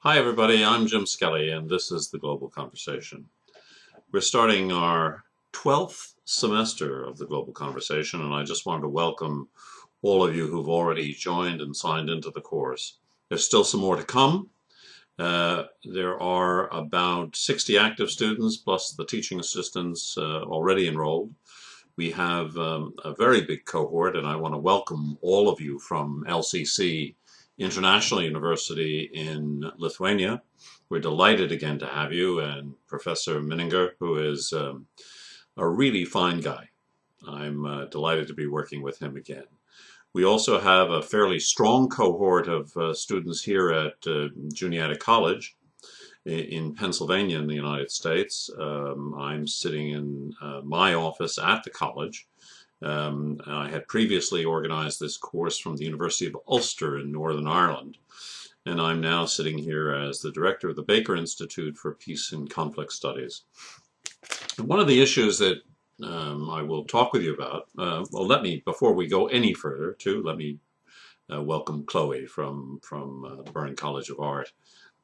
Hi everybody, I'm Jim Skelly and this is the Global Conversation. We're starting our 12th semester of the Global Conversation, and I just wanted to welcome all of you who've already joined and signed into the course. There's still some more to come. There are about 60 active students plus the teaching assistants already enrolled. We have a very big cohort, and I want to welcome all of you from LCC, International University in Lithuania. We're delighted again to have you, and Professor Mininger, who is a really fine guy. I'm delighted to be working with him again. We also have a fairly strong cohort of students here at Juniata College in Pennsylvania in the United States. I'm sitting in my office at the college. I had previously organized this course from the University of Ulster in Northern Ireland, and I'm now sitting here as the director of the Baker Institute for Peace and Conflict Studies. And one of the issues that I will talk with you about, before we go any further, let me welcome Chloe from the Byrne College of Art,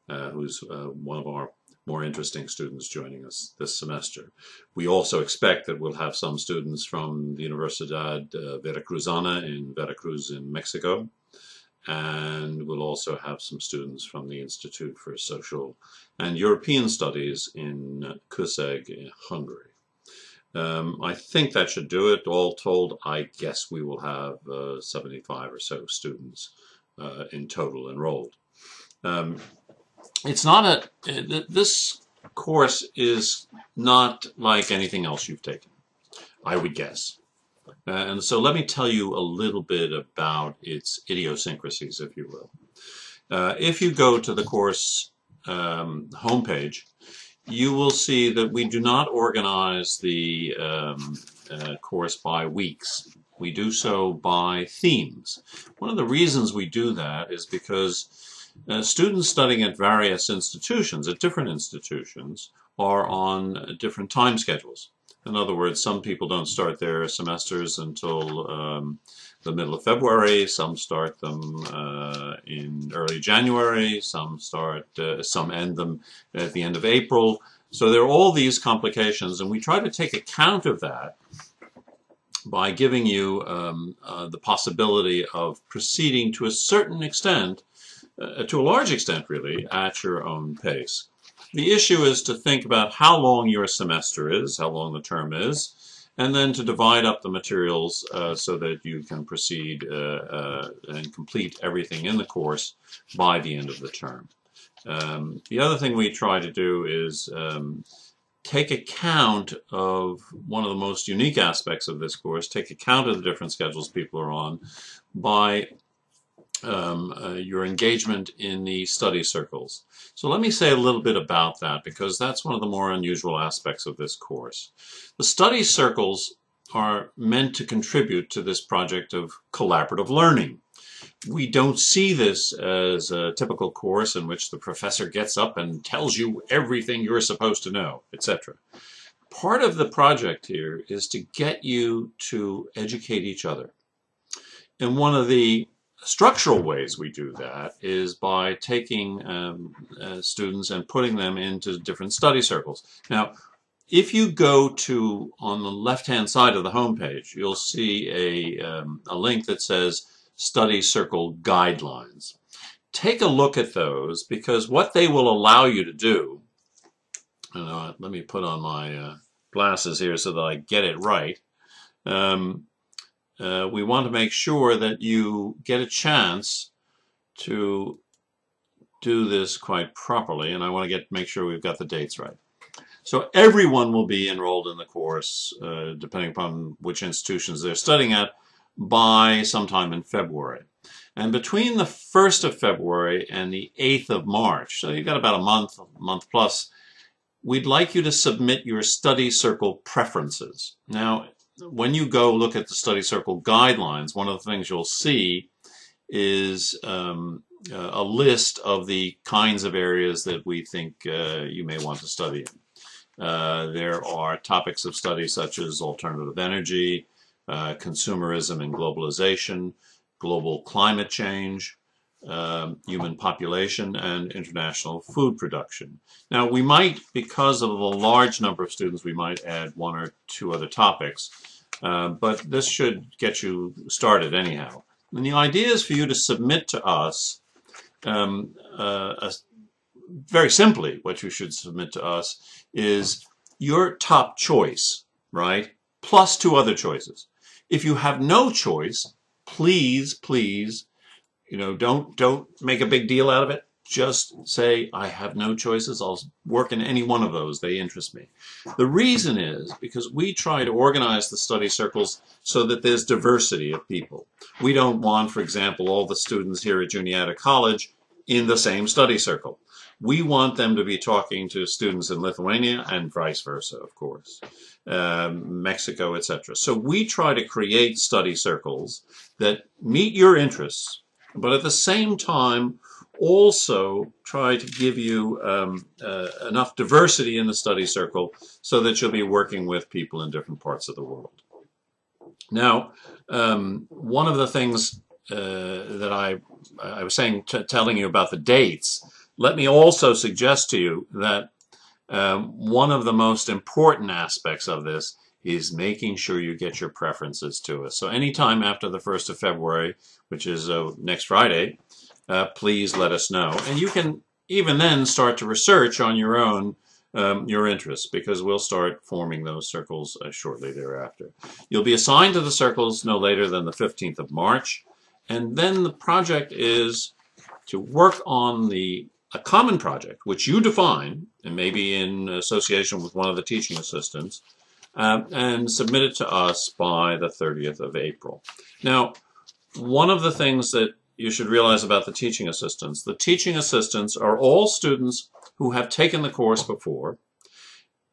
who's one of our more interesting students joining us this semester. We also expect that we'll have some students from the Universidad Veracruzana in Veracruz in Mexico, and we'll also have some students from the Institute for Social and European Studies in Kőszeg in Hungary. I think that should do it. All told, I guess we will have 75 or so students in total enrolled. This course is not like anything else you've taken, I would guess. And so let me tell you a little bit about its idiosyncrasies, if you will. If you go to the course homepage, you will see that we do not organize the course by weeks. We do so by themes. One of the reasons we do that is because students studying at various institutions, at different institutions, are on different time schedules. In other words, some people don't start their semesters until the middle of February. Some start them in early January. Some end them at the end of April. So there are all these complications, and we try to take account of that by giving you the possibility of proceeding to a certain extent, to a large extent really, at your own pace. The issue is to think about how long your semester is, how long the term is, and then to divide up the materials so that you can proceed and complete everything in the course by the end of the term. The other thing we try to do is take account of one of the most unique aspects of this course, take account of the different schedules people are on by your engagement in the study circles. So let me say a little bit about that, because that's one of the more unusual aspects of this course. The study circles are meant to contribute to this project of collaborative learning. We don't see this as a typical course in which the professor gets up and tells you everything you're supposed to know, etc. Part of the project here is to get you to educate each other. And one of the structural ways we do that is by taking students and putting them into different study circles. Now, if you go to, on the left-hand side of the homepage, you'll see a link that says Study Circle Guidelines. Take a look at those, because what they will allow you to do, let me put on my glasses here so that I get it right. We want to make sure that you get a chance to do this quite properly, and I want to make sure we've got the dates right. So everyone will be enrolled in the course, depending upon which institutions they're studying at, by sometime in February. And between the 1st of February and the 8th of March, so you've got about a month plus, we'd like you to submit your study circle preferences. Now, when you go look at the study circle guidelines, one of the things you'll see is a list of the kinds of areas that we think you may want to study in. There are topics of study such as alternative energy, consumerism and globalization, global climate change, human population and international food production. Now, we might, because of the large number of students, we might add one or two other topics, but this should get you started anyhow. And the idea is for you to submit to us, very simply, what you should submit to us is your top choice, right, plus two other choices. If you have no choice, please, don't make a big deal out of it. Just say, I have no choices. I'll work in any one of those. They interest me. The reason is because we try to organize the study circles so that there's diversity of people. We don't want, for example, all the students here at Juniata College in the same study circle. We want them to be talking to students in Lithuania and vice versa, of course, Mexico, etc. So we try to create study circles that meet your interests, but at the same time also try to give you enough diversity in the study circle so that you'll be working with people in different parts of the world. Now, one of the things that I was saying, telling you about the dates, let me also suggest to you that one of the most important aspects of this is making sure you get your preferences to us. So anytime after the 1st of February, which is next Friday, please let us know. And you can even then start to research on your own your interests, because we'll start forming those circles shortly thereafter. You'll be assigned to the circles no later than the 15th of March. And then the project is to work on a common project, which you define, and maybe in association with one of the teaching assistants, and submit it to us by the 30th of April. Now, one of the things that you should realize about the teaching assistants are all students who have taken the course before,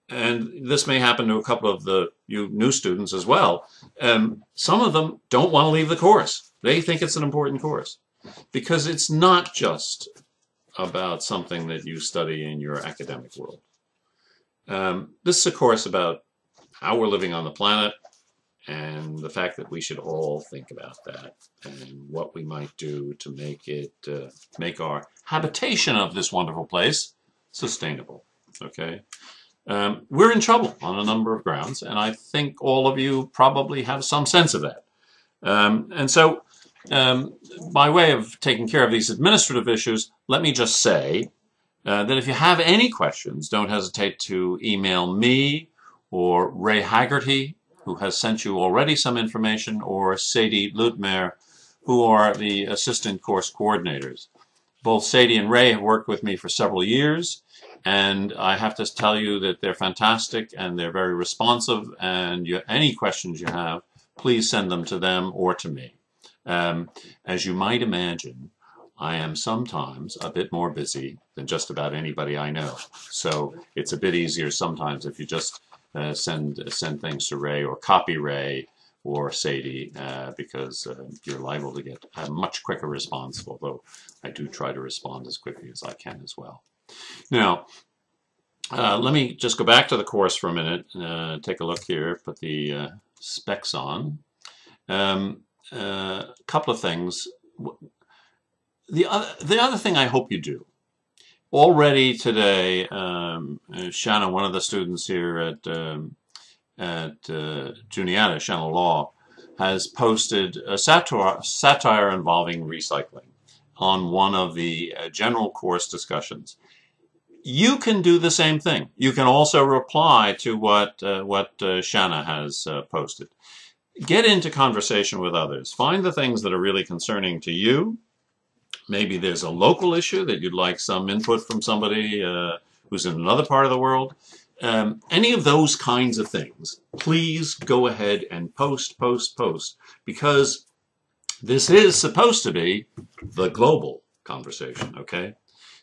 and this may happen to a couple of you new students as well. Some of them don't want to leave the course. They think it's an important course, because it's not just about something that you study in your academic world. This is a course about how we're living on the planet and the fact that we should all think about that and what we might do to make our habitation of this wonderful place sustainable. Okay? We're in trouble on a number of grounds, and I think all of you probably have some sense of that. And so, by way of taking care of these administrative issues, let me just say that if you have any questions, don't hesitate to email me or Ray Haggerty, who has sent you already some information, or Sadie Lutmer, who are the assistant course coordinators. Both Sadie and Ray have worked with me for several years, and I have to tell you that they're fantastic and they're very responsive, and any questions you have, please send them to them or to me. As you might imagine, I am sometimes a bit more busy than just about anybody I know. So it's a bit easier sometimes if you just send things to Ray or copy Ray or Sadie, because you're liable to get a much quicker response, although I do try to respond as quickly as I can as well. Now, let me just go back to the course for a minute, take a look here, put the specs on. A couple of things. The other thing I hope you do. Already today, Shanna, one of the students here at Juniata, Shanna Law, has posted a satire involving recycling on one of the general course discussions. You can do the same thing. You can also reply to what Shanna has posted. Get into conversation with others. Find the things that are really concerning to you. Maybe there's a local issue that you'd like some input from somebody who's in another part of the world. Any of those kinds of things, please go ahead and post, because this is supposed to be the global conversation, okay?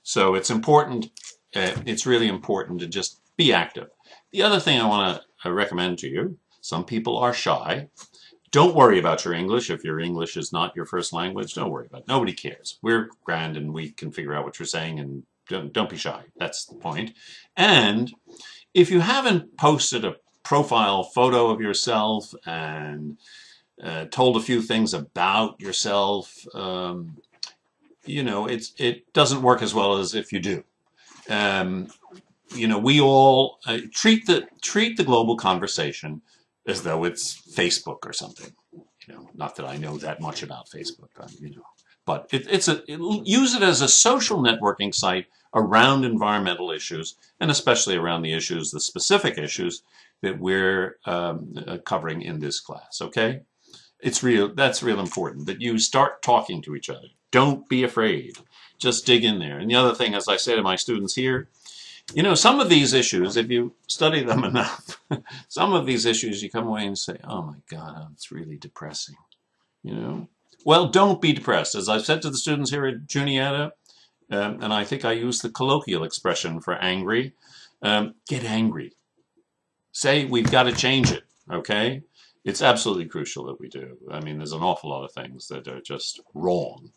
So it's important, it's really important to just be active. The other thing I want to recommend to you, some people are shy. Don't worry about your English. If your English is not your first language, don't worry about it. Nobody cares. We're grand and we can figure out what you're saying, and don't be shy. That's the point. And if you haven't posted a profile photo of yourself and told a few things about yourself, it doesn't work as well as if you do. Um, we all treat the global conversation as though it's Facebook or something. Not that I know that much about Facebook, but use it as a social networking site around environmental issues, and especially around the specific issues that we're covering in this class. Okay, that's real important that you start talking to each other. Don't be afraid. Just dig in there. And the other thing, as I say to my students here, some of these issues, if you study them enough, some of these issues you come away and say, oh my God, it's really depressing. Well, don't be depressed. As I've said to the students here at Juniata, and I think I use the colloquial expression for angry, get angry. Say, we've got to change it, okay? It's absolutely crucial that we do. I mean, there's an awful lot of things that are just wrong.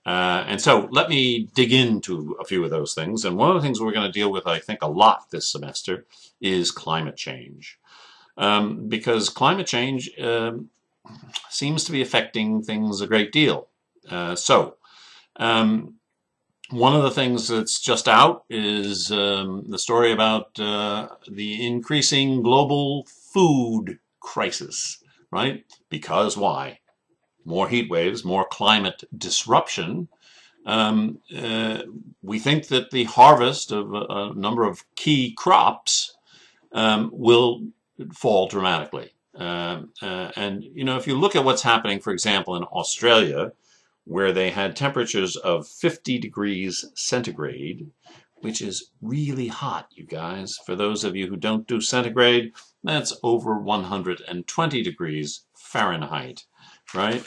And so let me dig into a few of those things. And one of the things we're going to deal with, I think, a lot this semester is climate change. Because climate change seems to be affecting things a great deal. One of the things that's just out is the story about the increasing global food crisis, right? Because why? More heat waves, more climate disruption. We think that the harvest of a number of key crops will fall dramatically. And if you look at what's happening, for example, in Australia, where they had temperatures of 50 degrees centigrade, which is really hot, you guys. For those of you who don't do centigrade, that's over 120 degrees Fahrenheit, right?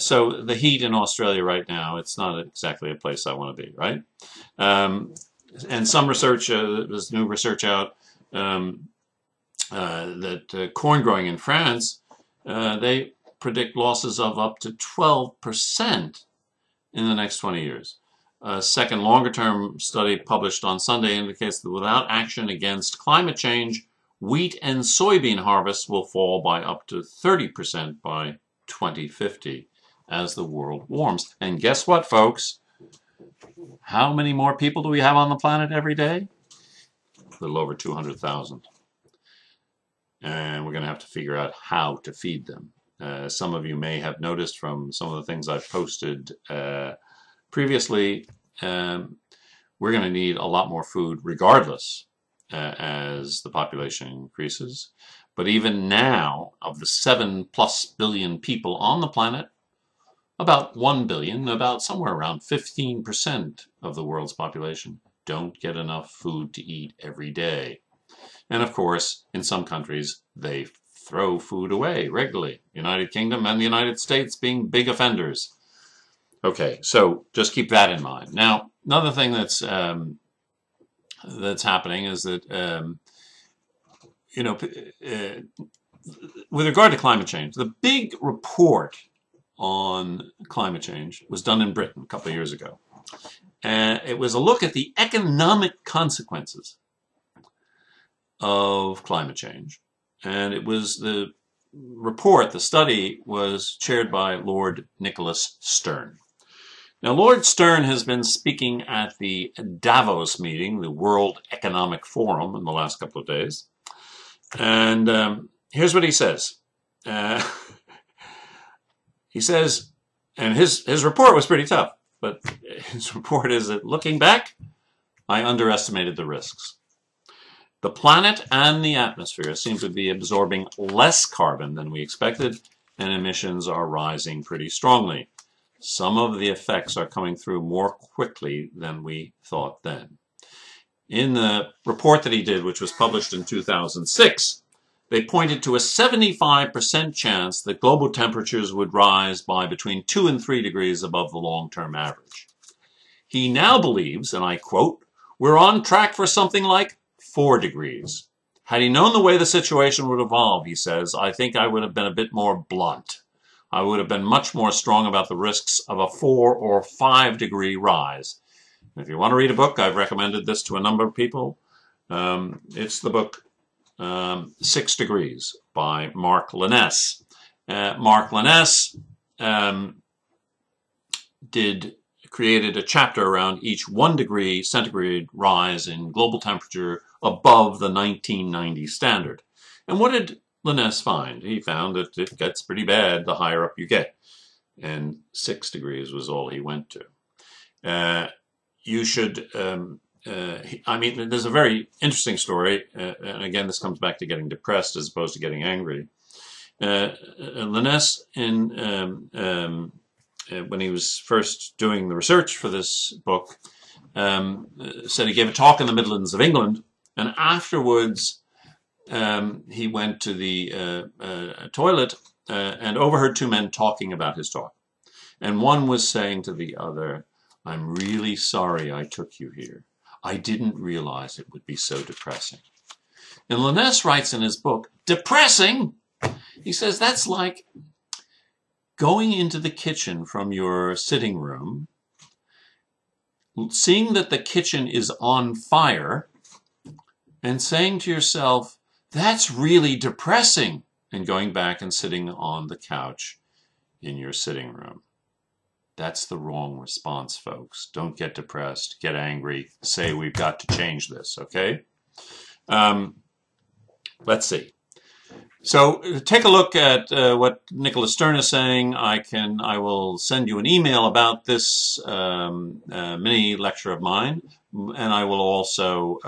So the heat in Australia right now, it's not exactly a place I want to be, right? And some research, there's new research out that corn growing in France, they predict losses of up to 12% in the next 20 years. A second longer-term study published on Sunday indicates that without action against climate change, wheat and soybean harvests will fall by up to 30% by 2050 as the world warms. And guess what, folks? How many more people do we have on the planet every day? A little over 200,000. And we're going to have to figure out how to feed them. Some of you may have noticed from some of the things I've posted previously, we're going to need a lot more food regardless as the population increases. But even now, of the 7+ billion people on the planet, about 1 billion, about somewhere around 15% of the world's population, don't get enough food to eat every day. And of course, in some countries, they throw food away regularly. United Kingdom and the United States being big offenders. Okay, so just keep that in mind. Now, another thing that's happening is that with regard to climate change, the big report on climate change was done in Britain a couple of years ago. It was a look at the economic consequences of climate change. And it was the study was chaired by Lord Nicholas Stern. Now, Lord Stern has been speaking at the Davos meeting, the World Economic Forum, in the last couple of days. And here's what he says. He says, and his report was pretty tough, but his report is that looking back, I underestimated the risks. The planet and the atmosphere seem to be absorbing less carbon than we expected, and emissions are rising pretty strongly. Some of the effects are coming through more quickly than we thought then. In the report that he did, which was published in 2006, they pointed to a 75% chance that global temperatures would rise by between 2 and 3 degrees above the long-term average. He now believes, and I quote, "We're on track for something like 4 degrees. Had he known the way the situation would evolve," he says, "I think I would have been a bit more blunt. I would have been much more strong about the risks of a 4 or 5 degree rise." If you want to read a book, I've recommended this to a number of people. It's the book 6 Degrees by Mark Lyness. Mark Lyness created a chapter around each 1 degree centigrade rise in global temperature above the 1990 standard. And what did Linnaeus find? He found that it gets pretty bad the higher up you get. And 6 degrees was all he went to. You should, I mean, there's a very interesting story, and again, this comes back to getting depressed as opposed to getting angry. Linnaeus, when he was first doing the research for this book, said he gave a talk in the Midlands of England, and afterwards he went to the toilet and overheard 2 men talking about his talk. And one was saying to the other, "I'm really sorry I took you here. I didn't realize it would be so depressing." And Linnaeus writes in his book, depressing? He says that's like going into the kitchen from your sitting room, seeing that the kitchen is on fire, and saying to yourself, "That's really depressing," and going back and sitting on the couch in your sitting room. That's the wrong response, folks. Don't get depressed, get angry, say we've got to change this, okay? Let's see. So take a look at what Nicholas Stern is saying. I will send you an email about this mini lecture of mine, and I will also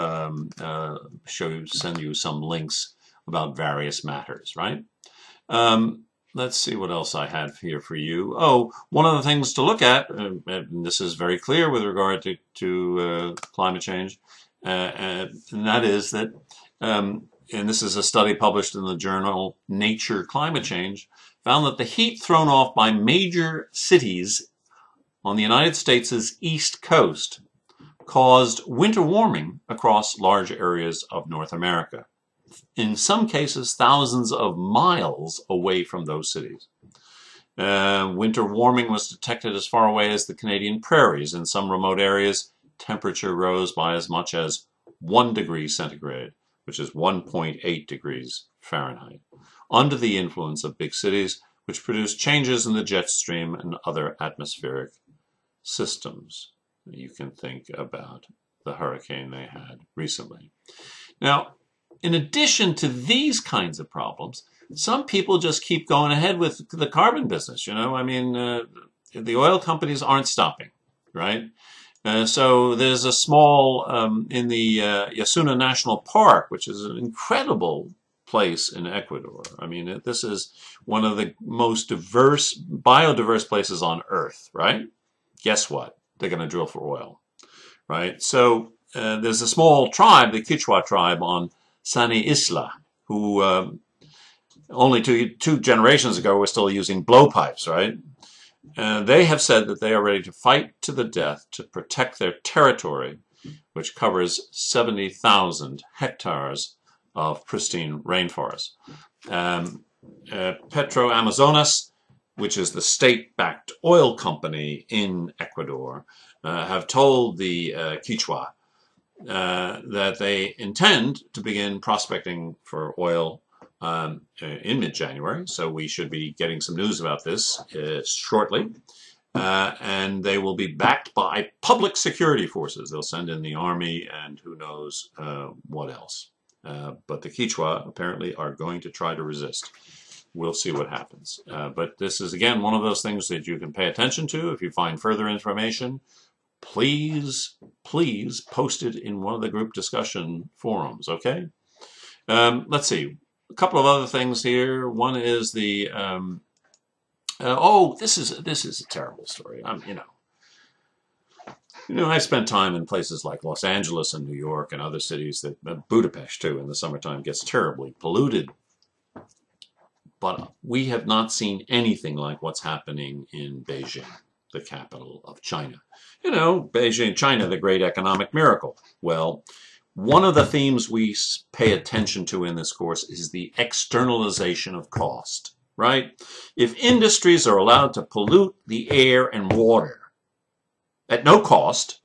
send you some links about various matters, right? Let's see what else I have here for you. Oh, one of the things to look at, and this is very clear with regard to climate change, and that is that, and this is a study published in the journal Nature Climate Change, found that the heat thrown off by major cities on the United States' east coast caused winter warming across large areas of North America. In some cases, thousands of miles away from those cities. Winter warming was detected as far away as the Canadian prairies. In some remote areas, temperature rose by as much as 1 degree centigrade, which is 1.8 degrees Fahrenheit, under the influence of big cities, which produced changes in the jet stream and other atmospheric systems. You can think about the hurricane they had recently. Now, in addition to these kinds of problems, some people just keep going ahead with the carbon business. You know, I mean, the oil companies aren't stopping, right? So there's a small, in the Yasuni National Park, which is an incredible place in Ecuador. I mean, this is one of the most biodiverse places on Earth, right? Guess what? They're going to drill for oil, right? So there's a small tribe, the Kichwa tribe on Sani Isla, who only two generations ago were still using blowpipes, right? They have said that they are ready to fight to the death to protect their territory, which covers 70,000 hectares of pristine rainforest. Petro Amazonas, which is the state-backed oil company in Ecuador, have told the Kichwa that they intend to begin prospecting for oil in mid-January, so we should be getting some news about this shortly. And they will be backed by public security forces. They'll send in the army and who knows what else. But the Kichwa apparently are going to try to resist. We'll see what happens. But this is, again, one of those things that you can pay attention to. If you find further information, please post it in one of the group discussion forums, okay? Let's see. A couple of other things here. One is the this is a terrible story. I spent time in places like Los Angeles and New York and other cities that Budapest too in the summertime gets terribly polluted. But we have not seen anything like what's happening in Beijing, the capital of China. You know, Beijing, China, the great economic miracle. Well, one of the themes we pay attention to in this course is the externalization of cost, right? If industries are allowed to pollute the air and water at no cost,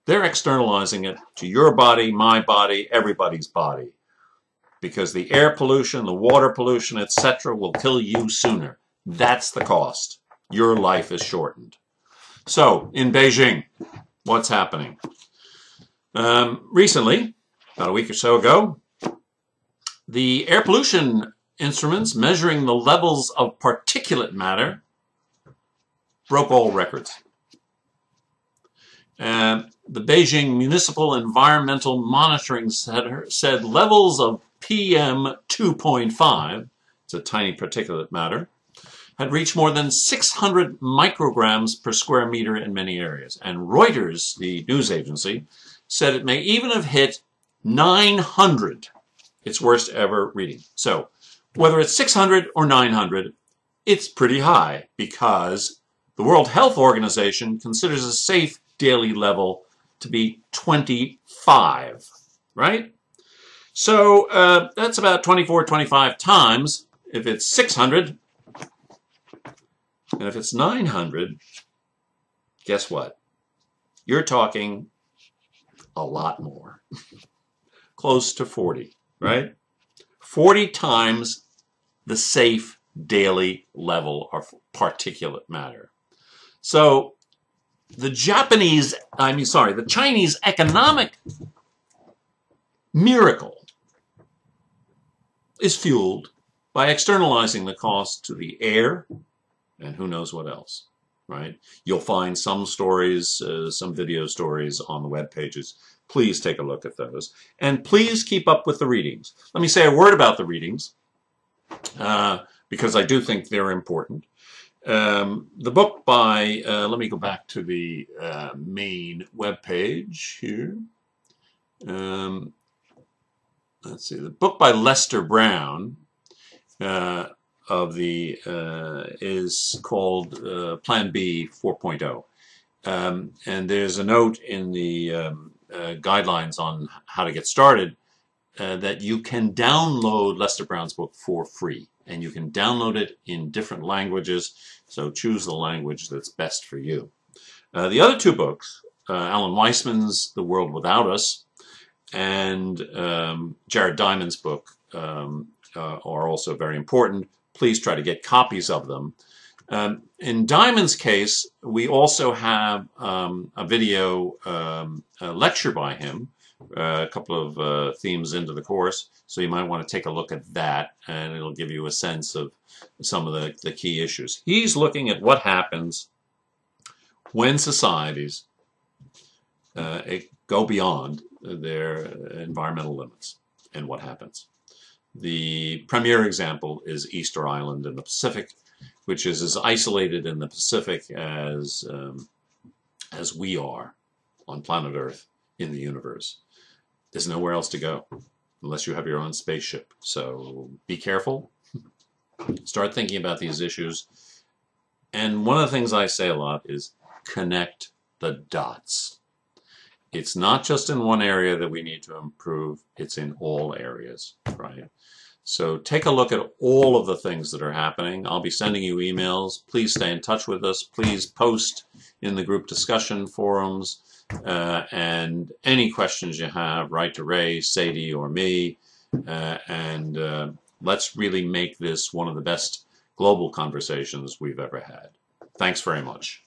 they're externalizing it to your body, my body, everybody's body. Because the air pollution, the water pollution, etc. will kill you sooner. That's the cost. Your life is shortened. So, in Beijing, what's happening? Recently, about a week or so ago, the air pollution instruments measuring the levels of particulate matter broke all records. The Beijing Municipal Environmental Monitoring Center said levels of PM 2.5, it's a tiny particulate matter, had reached more than 600 micrograms per square meter in many areas. And Reuters, the news agency, said it may even have hit 900, its worst ever reading. So whether it's 600 or 900, it's pretty high because the World Health Organization considers a safe daily level to be 25, right? So that's about 24, 25 times. If it's 600, and if it's 900, guess what? You're talking a lot more. Close to 40, right? 40 times the safe daily level of particulate matter. So the Chinese economic miracle is fueled by externalizing the cost to the air and who knows what else, right? You'll find some stories, some video stories on the web pages. Please take a look at those. And please keep up with the readings. Let me say a word about the readings, because I do think they're important. The book by, let me go back to the main web page here. Let's see, the book by Lester Brown is called Plan B 4.0. And there's a note in the guidelines on how to get started that you can download Lester Brown's book for free. And you can download it in different languages, so choose the language that's best for you. The other two books, Alan Weissman's The World Without Us and Jared Diamond's book, are also very important. Please try to get copies of them. In Diamond's case, we also have a video lecture by him, a couple of themes into the course, so you might want to take a look at that, and it'll give you a sense of some of the key issues. He's looking at what happens when societies go beyond their environmental limits and what happens. The premier example is Easter Island in the Pacific, which is as isolated in the Pacific as we are on planet Earth in the universe. There's nowhere else to go unless you have your own spaceship. So be careful. Start thinking about these issues. And one of the things I say a lot is connect the dots. It's not just in one area that we need to improve, it's in all areas, right? So take a look at all of the things that are happening. I'll be sending you emails. Please stay in touch with us. Please post in the group discussion forums. And any questions you have, write to Ray, Sadie, or me. Let's really make this one of the best global conversations we've ever had. Thanks very much.